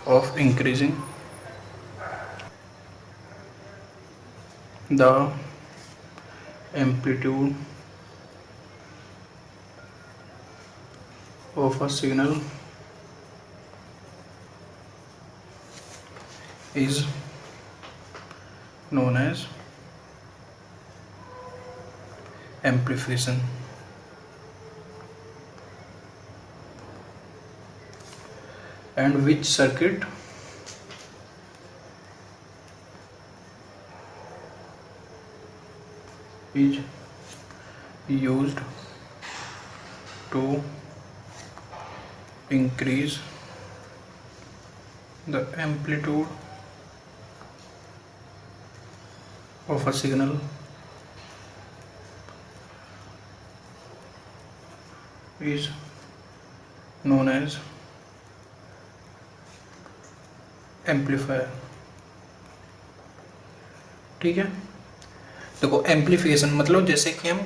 of increasing the amplitude of a signal is known as amplification. And which circuit is used to increase the amplitude of a signal is known as amplifier. ठीक है, देखो amplification मतलब जैसे कि हम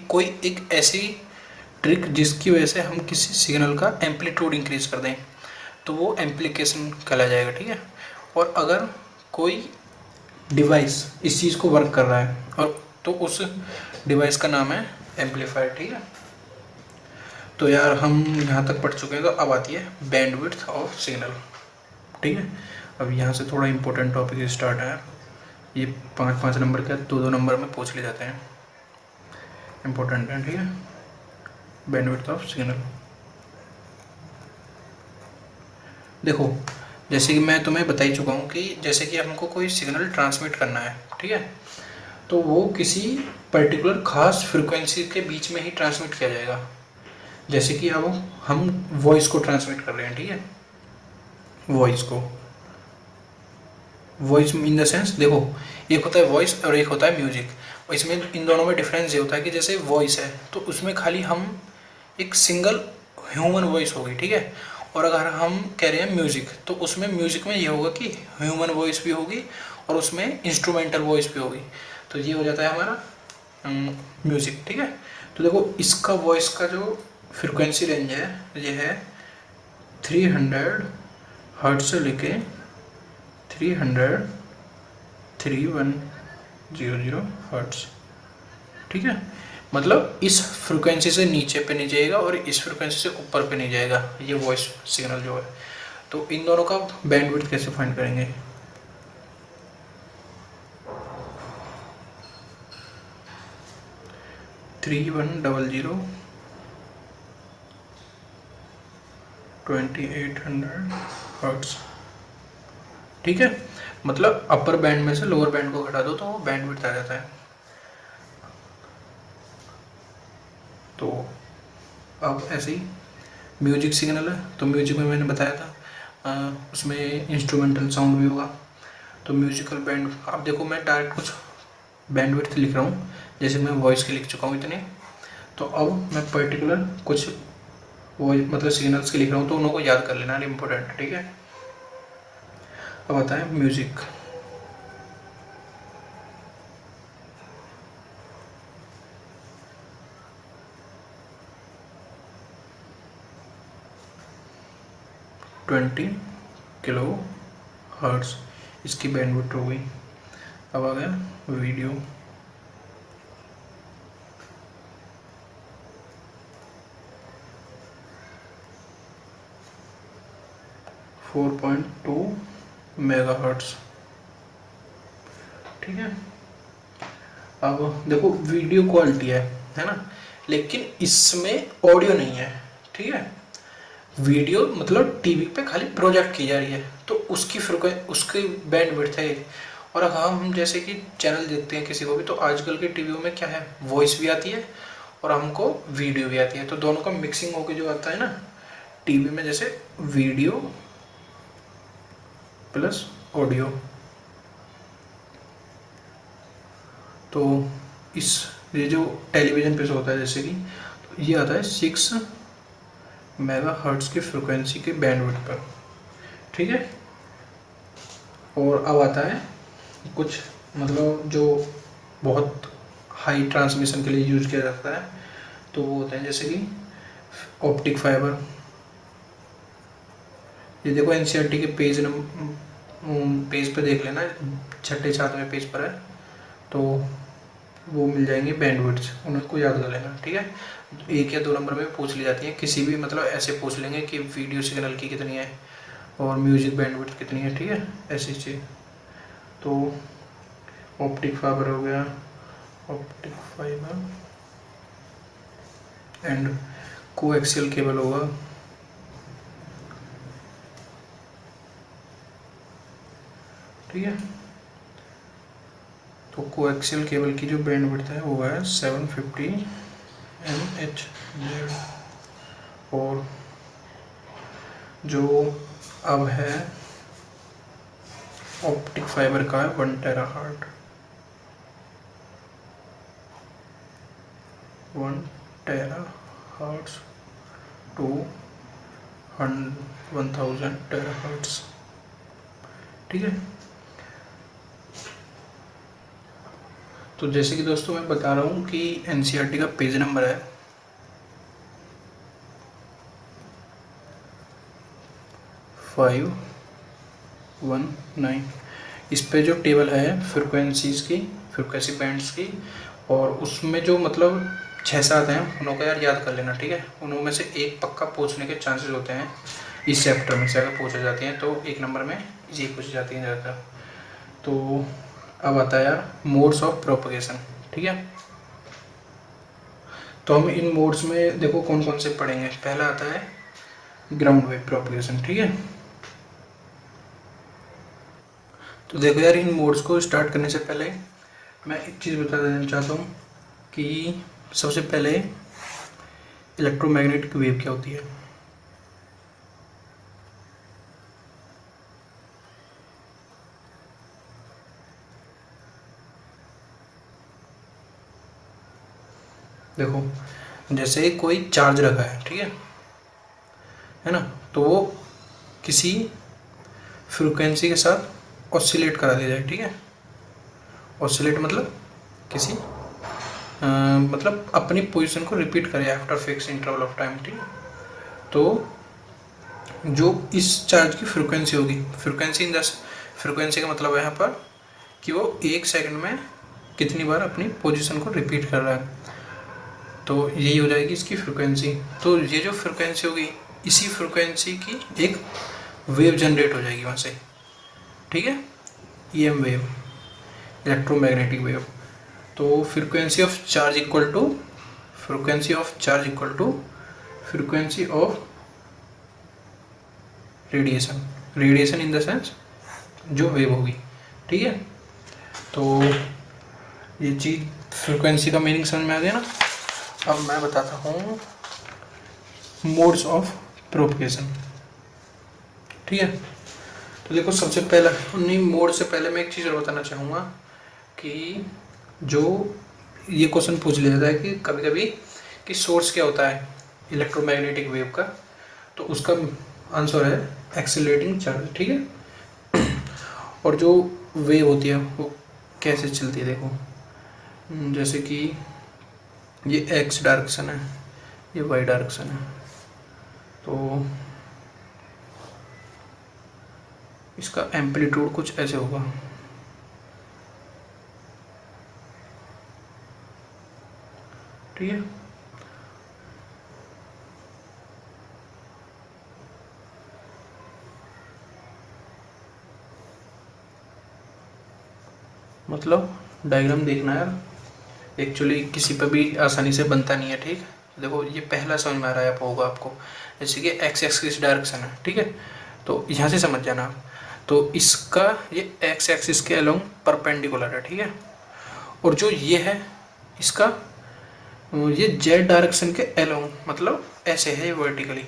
कोई एक ऐसी ट्रिक जिसकी वजह से हम किसी सिग्नल का एम्पलीट्यूड इंक्रीज कर दें तो वो एम्पलीफिकेशन कहला जाएगा। ठीक है, और अगर कोई डिवाइस इस चीज़ को वर्क कर रहा है और तो उस डिवाइस का नाम है एम्पलीफायर। ठीक है, तो यार हम यहाँ तक पढ़ चुके हैं, तो अब आती है बैंडविड्थ ऑफ सिग्नल। ठीक है, अब यहाँ से थोड़ा इंपॉर्टेंट टॉपिक स्टार्ट है। ये 5 नंबर के 2 नंबर में पूछ ले जाते हैं, इंपॉर्टेंट है। ठीक है, बैंडविड्थ ऑफ सिग्नल। देखो जैसे कि मैं तुम्हें बता ही चुका हूँ कि जैसे कि हमको कोई सिग्नल ट्रांसमिट करना है, ठीक है, तो वो किसी पर्टिकुलर खास फ्रिक्वेंसी के बीच में ही ट्रांसमिट किया जाएगा। जैसे कि अब हम वॉइस को ट्रांसमिट कर रहे हैं, ठीक है, वॉइस इन द सेंस देखो एक होता है वॉइस और एक होता है म्यूजिक, और इसमें इन दोनों में डिफरेंस ये होता है कि जैसे वॉइस है तो उसमें खाली हम एक सिंगल ह्यूमन वॉइस होगी, ठीक है, और अगर हम कह रहे हैं म्यूजिक तो उसमें म्यूजिक में ये होगा कि ह्यूमन वॉइस भी होगी और उसमें इंस्ट्रूमेंटल वॉइस भी होगी, तो ये हो जाता है हमारा म्यूजिक। ठीक है, तो देखो इसका वॉइस का जो फ्रिक्वेंसी रेंज है ये है 300 हर्ट्ज से लेके 3100 हर्ट्ज। ठीक है, मतलब इस फ्रिक्वेंसी से नीचे पे नहीं जाएगा और इस फ्रिक्वेंसी से ऊपर पे नहीं जाएगा ये वॉइस सिग्नल जो है। तो इन दोनों का बैंडविड्थ कैसे फाइंड करेंगे? Three 2800 hertz. ठीक है, मतलब अपर बैंड में से लोअर बैंड को घटा दो तो वो बैंडविड्थ आ जाता है। तो अब ऐसे ही म्यूजिक सिग्नल है, तो म्यूजिक में मैंने बताया था उसमें इंस्ट्रूमेंटल साउंड भी होगा, तो म्यूजिकल बैंड। अब देखो मैं डायरेक्ट कुछ बैंडविड्थ लिख रहा हूँ, जैसे मैं वॉइस के लिख चुका हूँ इतने, तो अब मैं पर्टिकुलर कुछ वॉइस मतलब सिग्नल्स के लिख रहा हूँ, तो उनको याद कर लेना इम्पोर्टेंट। ठीक है, अब आता है म्यूजिक। ट्वेंटी किलो हर्ट्ज इसकी बैंडविड्थ हो गई। अब आ गया वीडियो। Four 4.2 megahertz. ठीक है, अब देखो वीडियो क्वालिटी है ना, लेकिन इसमें ऑडियो नहीं है। ठीक है, वीडियो मतलब टीवी पे खाली प्रोजेक्ट की जा रही है, तो उसकी उसकी बैंडविड्थ है। और अगर हम जैसे कि चैनल देखते हैं किसी को भी, तो आजकल के टीवी में क्या है, वॉइस भी आती है और हमको वीडियो भी आती है, तो दोनों का मिक्सिंग होकर जो आता है ना टीवी में, जैसे वीडियो प्लस ऑडियो, तो इस ये जो टेलीविज़न पे से होता है जैसे कि, तो ये आता है 6 मेगाहर्ट्ज की फ्रिक्वेंसी के बैंडविड्थ पर। ठीक है, और अब आता है कुछ मतलब जो बहुत हाई ट्रांसमिशन के लिए यूज किया जाता है, तो वो होते हैं जैसे कि ऑप्टिक फाइबर, ये देखो एनसीईआरटी के पेज पे देख लेना, छठे सातवें पेज पर है, तो वो मिल जाएंगे बैंडविड्थ, उनको याद कर लेना, ठीक है। 1 या 2 नंबर में पूछ ली जाती है किसी भी, मतलब ऐसे पूछ लेंगे कि वीडियो सिग्नल की कितनी है और म्यूजिक बैंडविड्थ कितनी है, ठीक है, ऐसी चीज़। तो ऑप्टिक फाइबर हो गया, optic fibre and coaxial cable होगा, ठीक है। तो कोएक्सियल केबल की जो बैंडविड्थ है वो है 750 MHz, और जो अब है ऑप्टिक फाइबर का है 1 टेराहर्ट्ज, 1 टेराहर्ट्ज टू 1000 टेराहर्ट्ज, ठीक है। तो जैसे कि दोस्तों मैं बता रहा हूँ कि एनसीईआरटी का पेज नंबर है 519। इस पे जो टेबल है फ्रिक्वेंसीज़ की, फ्रिक्वेंसी बैंड्स की, और उसमें जो मतलब 6-7 हैं उनको यार याद कर लेना, ठीक है। उनमें में से एक पक्का पूछने के चांसेस होते हैं इस चैप्टर में से, अगर पूछे जाती हैं तो 1 नंबर में ये पूछी जाती हैं ज़्यादातर। तो अब आता है यार मोड्स ऑफ प्रोपगेशन, ठीक है। तो हम इन मोड्स में देखो कौन कौन से पढ़ेंगे। पहला आता है ग्राउंड वेव प्रोपगेशन, ठीक है। तो देखो यार इन मोड्स को स्टार्ट करने से पहले मैं एक चीज़ बता देना चाहता हूँ कि सबसे पहले इलेक्ट्रोमैग्नेटिक वेव क्या होती है। देखो जैसे कोई चार्ज रखा है, ठीक है ना, तो वो किसी फ्रिक्वेंसी के साथ ऑसिलेट करा दिया जाए, ठीक है। ऑसिलेट मतलब किसी मतलब अपनी पोजीशन को रिपीट करे after fix interval of time, ठीक है। तो जो इस चार्ज की फ्रिक्वेंसी होगी, फ्रिक्वेंसी इन द फ्रिक्वेंसी का मतलब है यहाँ पर कि वो 1 सेकंड में कितनी बार अपनी पोजीशन को रिपीट कर रहा है, तो यही हो जाएगी इसकी फ्रिक्वेंसी। तो ये जो फ्रिक्वेंसी होगी, इसी फ्रिक्वेंसी की एक वेव जनरेट हो जाएगी वहाँ से, ठीक है, EM वेव, इलेक्ट्रोमैग्नेटिक वेव। तो frequency of charge equal to frequency of charge equal to frequency of radiation, radiation in the sense जो वेव होगी, ठीक है। तो ये चीज़ फ्रिक्वेंसी का मीनिंग समझ में आ गया ना। अब मैं बताता हूँ मोड्स ऑफ प्रोपगेशन, ठीक है। तो देखो सबसे पहला, उन्हीं मोड से पहले मैं एक चीज़ और बताना चाहूँगा कि जो ये क्वेश्चन पूछ लिया जाता है कि कभी कभी कि सोर्स क्या होता है इलेक्ट्रोमैग्नेटिक वेव का, तो उसका आंसर है एक्सेलरेटिंग चार्ज, ठीक है। और जो वेव होती है वो कैसे चलती है, देखो जैसे कि ये एक्स डायरेक्शन है, ये वाई डायरेक्शन है, तो इसका एम्पलीट्यूड कुछ ऐसे होगा, ठीक है। मतलब डायग्राम देखना यार, एक्चुअली किसी पर भी आसानी से बनता नहीं है, ठीक। देखो ये पहला समझ में आ रहा है होगा आपको, जैसे कि एक्स एक्सिस डायरेक्शन है, ठीक है, तो यहाँ से समझ जाना आप। तो इसका ये एक्स एक्सिस के अलोंग परपेंडिकुलर है, ठीक है। और जो ये है इसका ये जेड डायरेक्शन के अलोंग, मतलब ऐसे है ये वर्टिकली।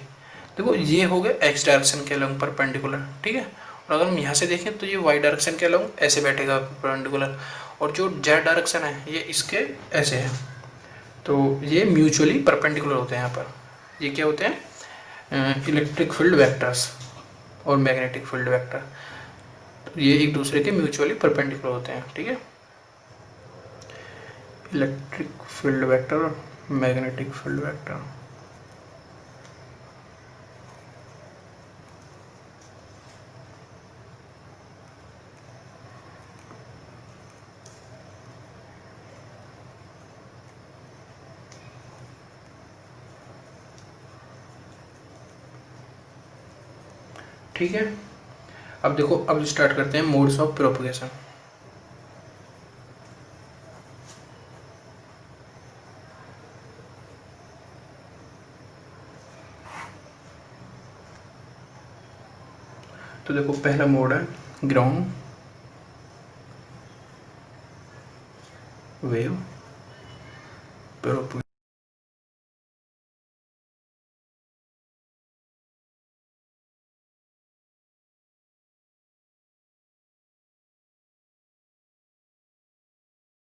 देखो ये हो गया एक्स डायरेक्शन के अलोंग परपेंडिकुलर, ठीक है। और अगर हम यहाँ से देखें तो ये वाई डायरेक्शन के अलोंग ऐसे बैठेगा परपेंडिकुलर, और जो जेड डायरेक्शन है ये इसके ऐसे है। तो ये म्यूचुअली परपेंडिकुलर होते हैं यहाँ पर। ये क्या होते हैं, इलेक्ट्रिक फील्ड वेक्टर्स और मैग्नेटिक फील्ड वेक्टर, तो ये एक दूसरे के म्यूचुअली परपेंडिकुलर होते हैं, ठीक है। इलेक्ट्रिक फील्ड वेक्टर और मैग्नेटिक फील्ड वेक्टर। ठीक है। अब देखो, अब स्टार्ट करते हैं मोड्स ऑफ प्रोपगेशन। तो देखो पहला मोड है ग्राउंड वेव प्रोपगेशन।